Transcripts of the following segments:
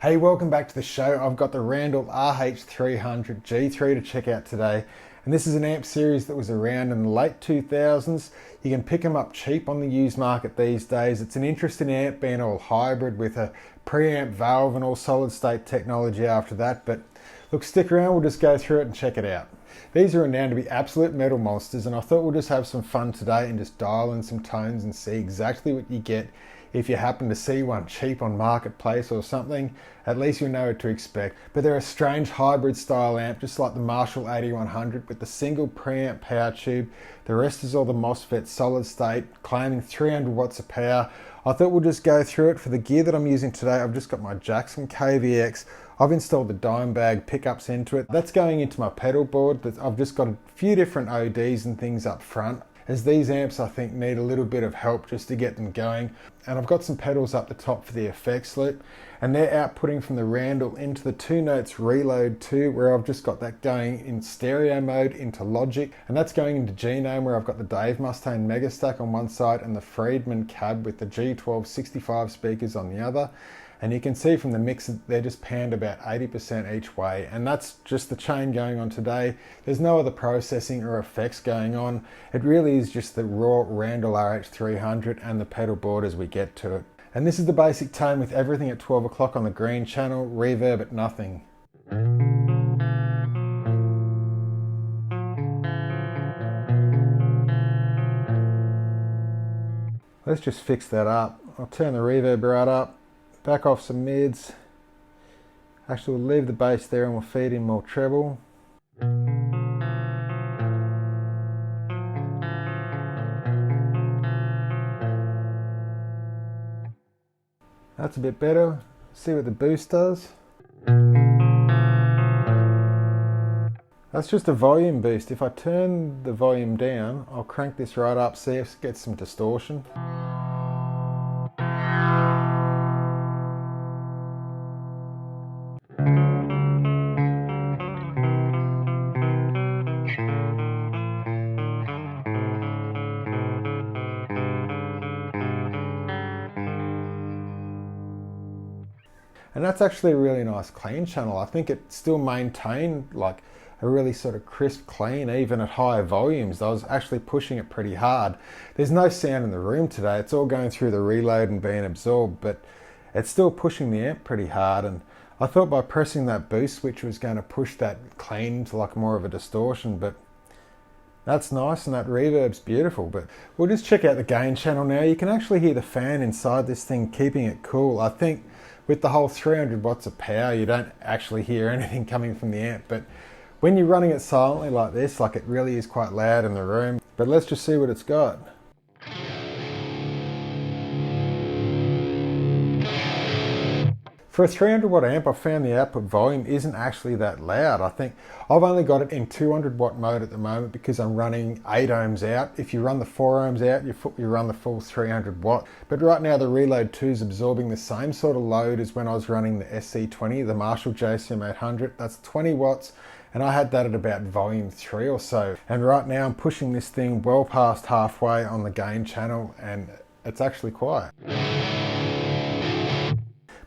Hey, welcome back to the show. I've got the Randall RH300 G3 to check out today. And this is an amp series that was around in the late 2000s. You can pick them up cheap on the used market these days. It's an interesting amp, being all hybrid with a preamp valve and all solid state technology after that. But look, stick around, we'll just go through it and check it out. These are renowned to be absolute metal monsters, and I thought we'll just have some fun today and just dial in some tones and see exactly what you get. If you happen to see one cheap on Marketplace or something, at least you know what to expect. But they're a strange hybrid style amp, just like the Marshall 8100 with the single preamp power tube. The rest is all the MOSFET solid state, claiming 300 watts of power. I thought we'll just go through it. For the gear that I'm using today, I've just got my jacks from KVX. I've installed the dime bag pickups into it. That's going into my pedal board. I've just got a few different ODs and things up front, as these amps I think need a little bit of help just to get them going. And I've got some pedals up the top for the effects loop, and they're outputting from the Randall into the 2 Notes Reload 2, where I've just got that going in stereo mode into Logic, and that's going into Genome, where I've got the Dave Mustaine Megastack on one side and the Friedman cab with the G12 65 speakers on the other. And you can see from the mix that they're just panned about 80% each way. And that's just the chain going on today. There's no other processing or effects going on. It really is just the raw Randall RH300 and the pedal board as we get to it. And this is the basic tone with everything at 12 o'clock on the green channel, reverb at nothing. Let's just fix that up. I'll turn the reverb right up. Back off some mids. Actually, we'll leave the bass there and we'll feed in more treble. That's a bit better. See what the boost does. That's just a volume boost. If I turn the volume down, I'll crank this right up, see if it gets some distortion. And that's actually a really nice clean channel. I think it still maintained like a really sort of crisp clean even at higher volumes. I was actually pushing it pretty hard. There's no sound in the room today. It's all going through the reload and being absorbed, but it's still pushing the amp pretty hard. And I thought by pressing that boost switch was going to push that clean to like more of a distortion, but that's nice and that reverb's beautiful. But we'll just check out the gain channel now. You can actually hear the fan inside this thing keeping it cool. I think with the whole 300 watts of power, you don't actually hear anything coming from the amp, but when you're running it silently like this, like it really is quite loud in the room. But let's just see what it's got. For a 300 watt amp, I found the output volume isn't actually that loud. I think I've only got it in 200 watt mode at the moment because I'm running 8 ohms out. If you run the 4 ohms out, you run the full 300 watt. But right now the Reload 2 is absorbing the same sort of load as when I was running the SC20, the Marshall JCM 800. That's 20 watts. And I had that at about volume 3 or so. And right now I'm pushing this thing well past halfway on the gain channel, and it's actually quiet.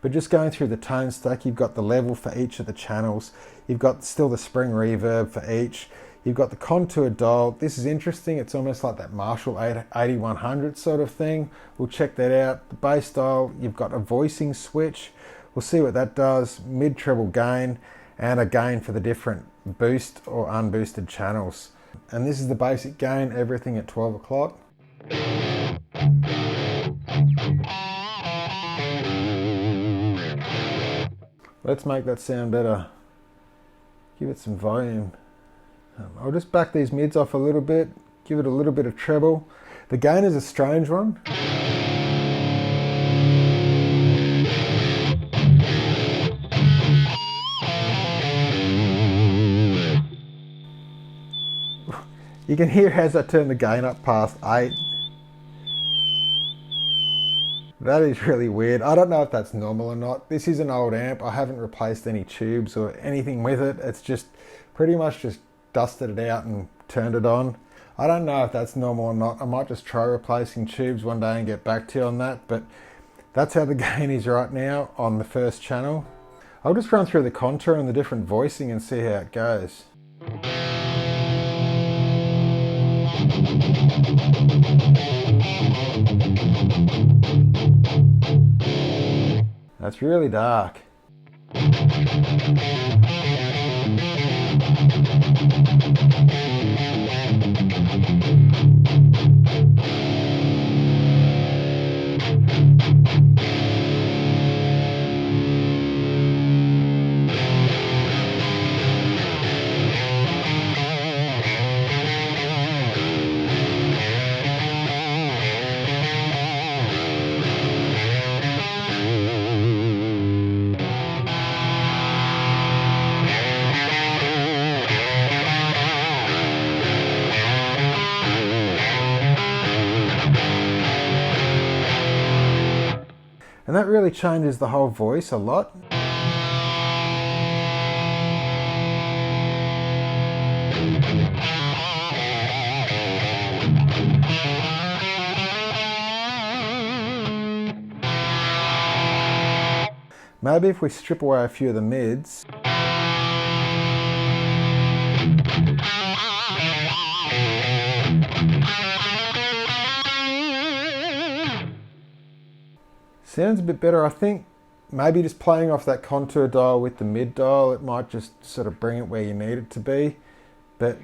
But just going through the tone stack, you've got the level for each of the channels. You've got still the spring reverb for each. You've got the contour dial. This is interesting. It's almost like that Marshall 8100 sort of thing. We'll check that out. The bass dial, you've got a voicing switch. We'll see what that does. Mid treble gain, and a gain for the different boost or unboosted channels. And this is the basic gain, everything at 12 o'clock. Let's make that sound better. Give it some volume. I'll just back these mids off a little bit, give it a little bit of treble. The gain is a strange one. You can hear as I turn the gain up past 8. That is really weird. I don't know if that's normal or not. This is an old amp. I haven't replaced any tubes or anything with it. It's just pretty much just dusted it out and turned it on. I don't know if that's normal or not. I might just try replacing tubes one day and get back to you on that, but that's how the gain is right now on the first channel. I'll just run through the contour and the different voicing and see how it goes. That's really dark. And that really changes the whole voice a lot. Maybe if we strip away a few of the mids. Sounds a bit better. I think maybe just playing off that contour dial with the mid dial, it might just sort of bring it where you need it to be. But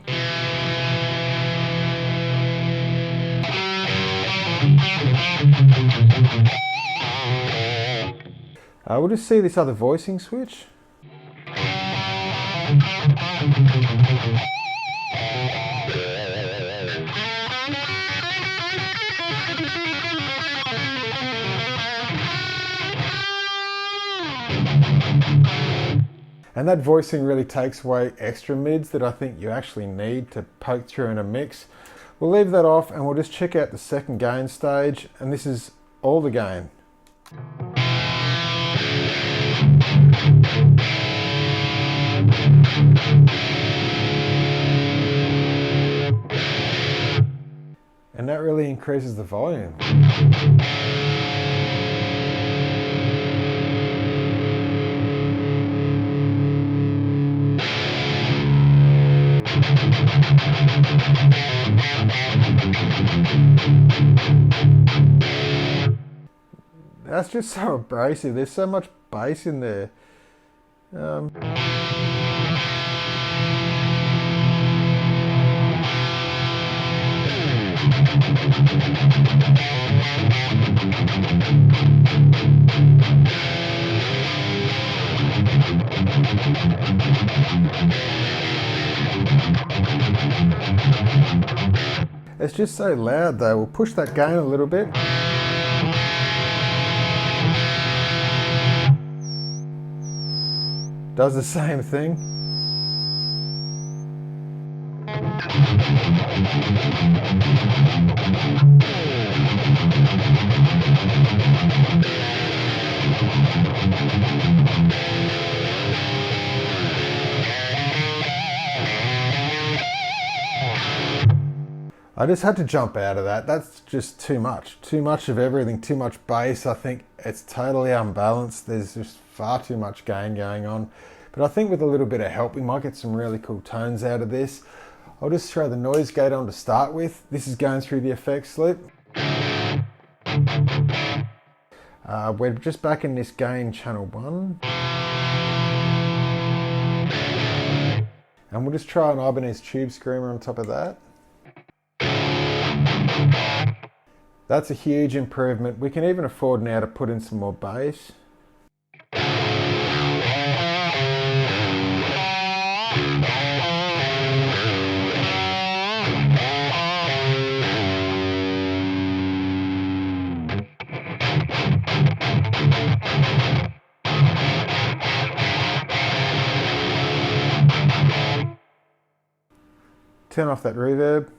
we'll just see this other voicing switch. And that voicing really takes away extra mids that I think you actually need to poke through in a mix. We'll leave that off and we'll just check out the second gain stage, and this is all the gain. And that really increases the volume. That's just so abrasive. There's so much bass in there. It's just so loud though. We'll push that gain a little bit. Does the same thing. I just had to jump out of that. That's just too much. Too much of everything, too much bass. I think it's totally unbalanced. There's just far too much gain going on. But I think with a little bit of help, we might get some really cool tones out of this. I'll just throw the noise gate on to start with. This is going through the effects loop. We're just back in this gain channel 1. And we'll just try an Ibanez tube screamer on top of that. That's a huge improvement. We can even afford now to put in some more bass. Turn off that reverb.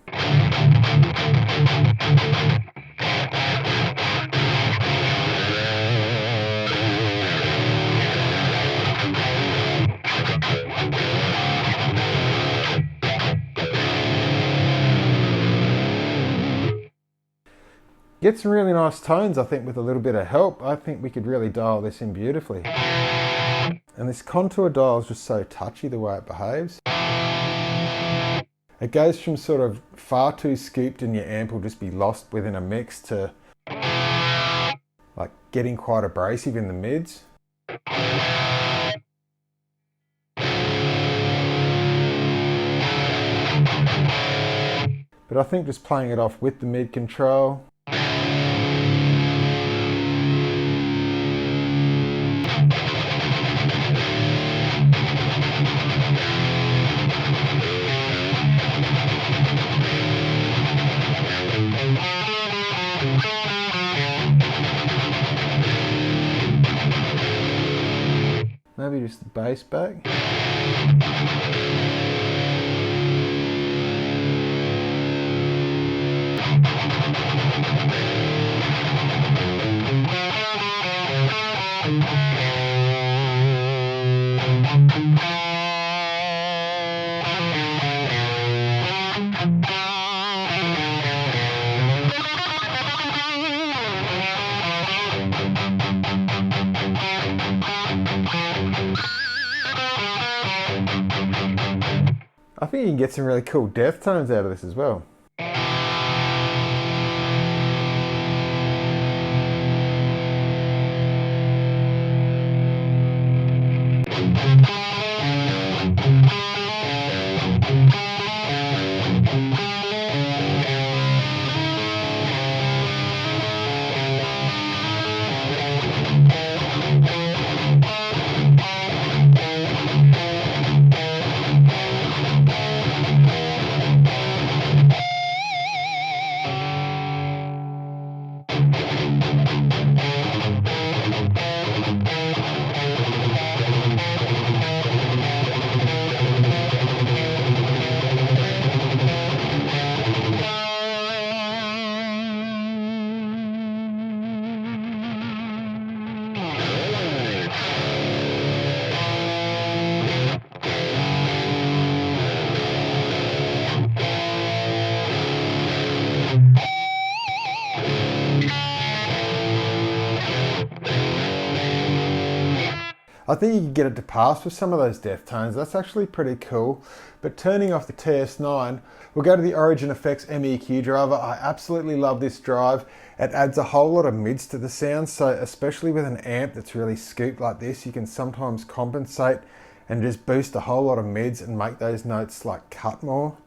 Get some really nice tones, I think, with a little bit of help. I think we could really dial this in beautifully. And this contour dial is just so touchy the way it behaves. It goes from sort of far too scooped and your amp will just be lost within a mix to like getting quite abrasive in the mids. But I think just playing it off with the mid control, maybe just the bass back. I think you can get some really cool depth tones out of this as well. I think you can get it to pass with some of those depth tones. That's actually pretty cool. But turning off the TS9, we'll go to the Origin Effects MEQ driver. I absolutely love this drive. It adds a whole lot of mids to the sound, so especially with an amp that's really scooped like this, you can sometimes compensate and just boost a whole lot of mids and make those notes like cut more.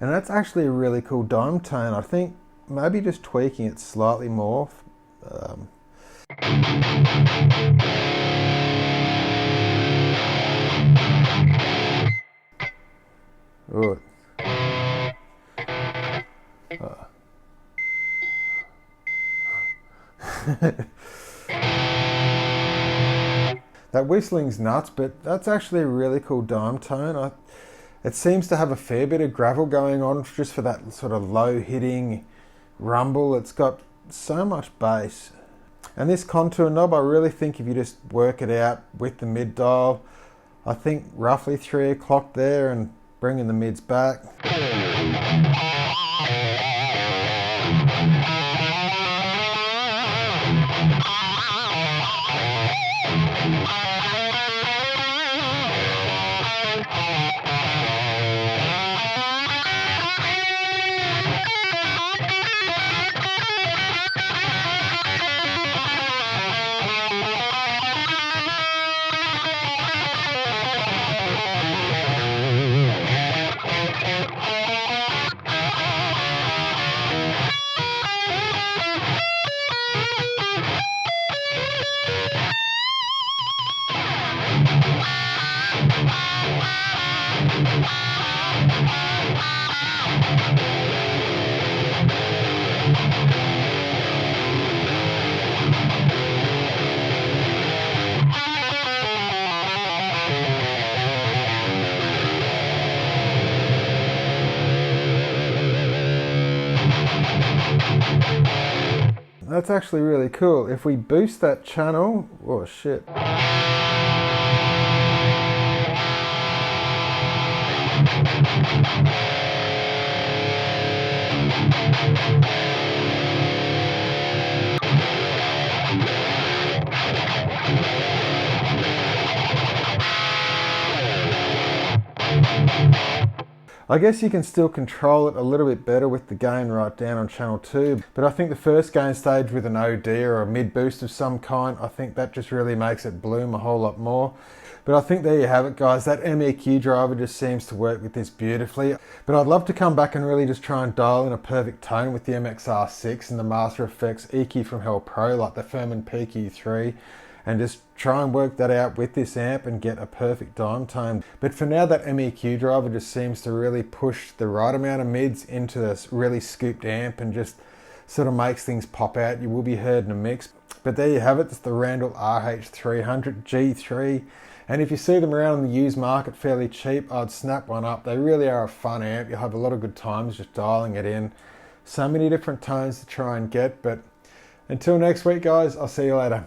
And that's actually a really cool dome tone. I think maybe just tweaking it slightly more. That whistling's nuts, but that's actually a really cool dime tone. It seems to have a fair bit of gravel going on just for that sort of low hitting rumble. It's got so much bass. And this contour knob, I really think if you just work it out with the mid dial, I think roughly 3 o'clock there and bringing the mids back. That's actually really cool. If we boost that channel, oh shit. I guess you can still control it a little bit better with the gain right down on channel 2, but I think the first gain stage with an OD or a mid boost of some kind, I think that just really makes it bloom a whole lot more. But I think there you have it, guys. That MEQ driver just seems to work with this beautifully. But I'd love to come back and really just try and dial in a perfect tone with the MXR6 and the Master Effects EQ from Hell Pro, like the Furman PQ3. And just try and work that out with this amp and get a perfect dime tone. But for now, that MEQ driver just seems to really push the right amount of mids into this really scooped amp and just sort of makes things pop out. You will be heard in a mix. But there you have it. It's the Randall RH300 G3. And if you see them around in the used market fairly cheap, I'd snap one up. They really are a fun amp. You'll have a lot of good times just dialing it in. So many different tones to try and get. But until next week, guys, I'll see you later.